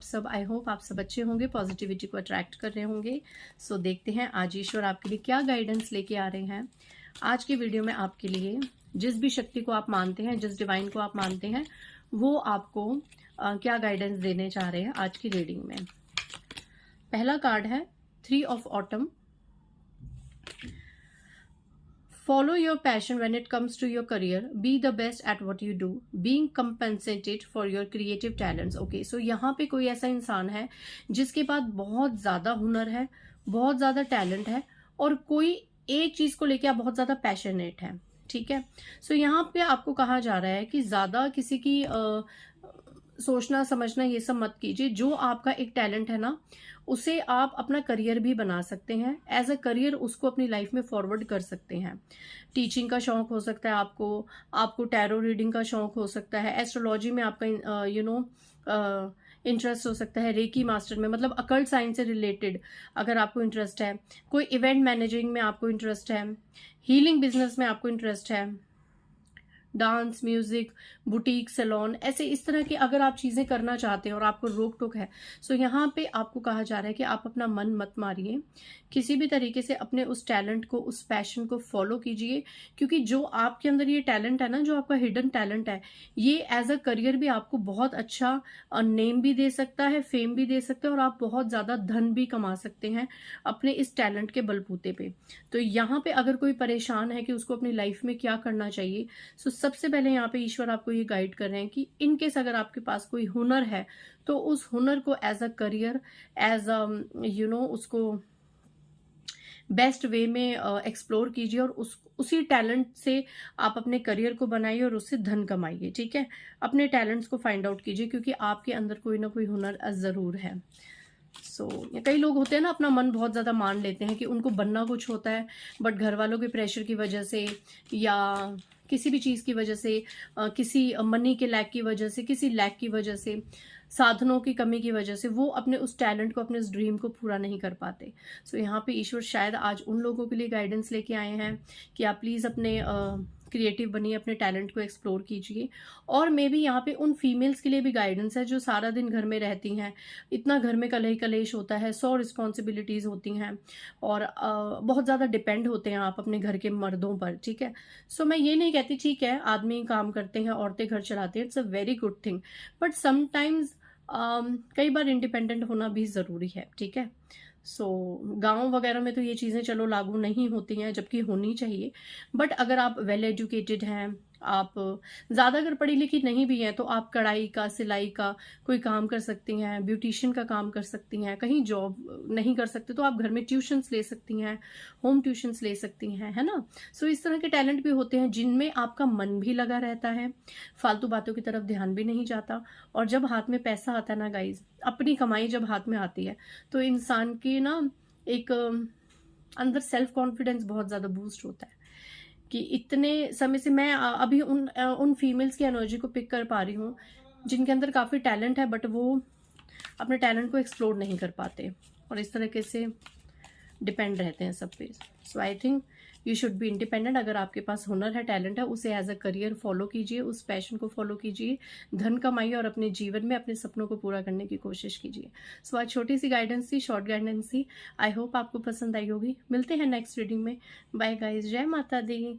सब, I hope आप सब अच्छे होंगे, पॉजिटिविटी को अट्रैक्ट कर रहे होंगे। सो देखते हैं आज ईश्वर आपके लिए क्या गाइडेंस लेके आ रहे हैं। आज की वीडियो में आपके लिए जिस भी शक्ति को आप मानते हैं, जिस डिवाइन को आप मानते हैं, वो आपको क्या गाइडेंस देने चाह रहे हैं आज की रीडिंग में। पहला कार्ड है 3 of autumn. Follow your passion when it comes to your career. Be the best at what you do. Being compensated for your creative talents. Okay, so यहाँ पे कोई ऐसा इंसान है जिसके पास बहुत ज़्यादा हुनर है, बहुत ज़्यादा टैलेंट है और कोई एक चीज़ को लेके आप बहुत ज़्यादा पैशनेट है। ठीक है, सो यहाँ पे आपको कहा जा रहा है कि ज़्यादा किसी की सोचना समझना ये सब मत कीजिए। जो आपका एक टैलेंट है ना, उसे आप अपना करियर भी बना सकते हैं। एज अ करियर उसको अपनी लाइफ में फॉरवर्ड कर सकते हैं। टीचिंग का शौक हो सकता है आपको टैरो रीडिंग का शौक हो सकता है, एस्ट्रोलॉजी में आपका इंटरेस्ट हो सकता है, रेकी मास्टर में, मतलब अकल्ट साइंस से रिलेटेड अगर आपको इंटरेस्ट है, कोई इवेंट मैनेजिंग में आपको इंटरेस्ट है, हीलिंग बिजनेस में आपको इंटरेस्ट है, डांस, म्यूजिक, बुटीक, सैलून, ऐसे इस तरह की अगर आप चीजें करना चाहते हैं और आपको रोक टोक है, सो यहाँ पे आपको कहा जा रहा है कि आप अपना मन मत मारिए। किसी भी तरीके से अपने उस टैलेंट को, उस पैशन को फॉलो कीजिए, क्योंकि जो आपके अंदर ये टैलेंट है ना, जो आपका हिडन टैलेंट है, ये एज अ करियर भी आपको बहुत अच्छा नेम भी दे सकता है, फेम भी दे सकता है और आप बहुत ज्यादा धन भी कमा सकते हैं अपने इस टैलेंट के बलबूते पे। तो यहाँ पे अगर कोई परेशान है कि उसको अपनी लाइफ में क्या करना चाहिए, सो सबसे पहले यहाँ पे ईश्वर आपको ये गाइड कर रहे हैं कि इनकेस अगर आपके पास कोई हुनर है तो उस हुनर को एज अ करियर, एज उसको बेस्ट वे में एक्सप्लोर कीजिए और उसी टैलेंट से आप अपने करियर को बनाइए और उससे धन कमाइए। ठीक है, अपने टैलेंट्स को फाइंड आउट कीजिए, क्योंकि आपके अंदर कोई ना कोई हुनर जरूर है। कई लोग होते हैं ना, अपना मन बहुत ज्यादा मान लेते हैं कि उनको बनना कुछ होता है, बट घर वालों के प्रेशर की वजह से या किसी भी चीज की वजह से, किसी मनी के लैक की वजह से, किसी लैक की वजह से, साधनों की कमी की वजह से वो अपने उस टैलेंट को, अपने उस ड्रीम को पूरा नहीं कर पाते। यहाँ पे ईश्वर शायद आज उन लोगों के लिए गाइडेंस लेके आए हैं कि आप प्लीज अपने क्रिएटिव बनिए, अपने टैलेंट को एक्सप्लोर कीजिए। और मे बी यहाँ पे उन फीमेल्स के लिए भी गाइडेंस है जो सारा दिन घर में रहती हैं, इतना घर में कलह कलेश होता है, 100 रिस्पॉन्सिबिलिटीज होती हैं और बहुत ज़्यादा डिपेंड होते हैं आप अपने घर के मर्दों पर। ठीक है, सो मैं ये नहीं कहती ठीक है आदमी काम करते हैं, औरतें घर चलाती हैं, it's a very good thing, but sometimes कई बार इंडिपेंडेंट होना भी ज़रूरी है। ठीक है, गांव वगैरह में तो ये चीज़ें चलो लागू नहीं होती हैं, जबकि होनी चाहिए। बट अगर आप वेल एजुकेटेड हैं, आप ज़्यादा अगर पढ़ी लिखी नहीं भी हैं, तो आप कढ़ाई का, सिलाई का कोई काम कर सकती हैं, ब्यूटिशियन का काम कर सकती हैं, कहीं जॉब नहीं कर सकते तो आप घर में ट्यूशन्स ले सकती हैं, होम ट्यूशन्स ले सकती हैं, है ना। इस तरह के टैलेंट भी होते हैं जिनमें आपका मन भी लगा रहता है, फालतू बातों की तरफ ध्यान भी नहीं जाता। और जब हाथ में पैसा आता है ना गाइज, अपनी कमाई जब हाथ में आती है, तो इंसान की ना एक अंदर सेल्फ कॉन्फिडेंस बहुत ज़्यादा बूस्ट होता है कि इतने समय से मैं अभी उन फीमेल्स की एनर्जी को पिक कर पा रही हूँ जिनके अंदर काफ़ी टैलेंट है, बट वो अपने टैलेंट को एक्सप्लोर नहीं कर पाते और इस तरीके से डिपेंड रहते हैं सब पे। I think you should be independent. अगर आपके पास हुनर है, टैलेंट है, उसे एज अ करियर फॉलो कीजिए, उस पैशन को फॉलो कीजिए, धन कमाइए और अपने जीवन में अपने सपनों को पूरा करने की कोशिश कीजिए। आज छोटी सी गाइडेंस थी, शॉर्ट गाइडेंस थी, आई होप आपको पसंद आई होगी। मिलते हैं नेक्स्ट रीडिंग में। बाय गाइज, जय माता दी।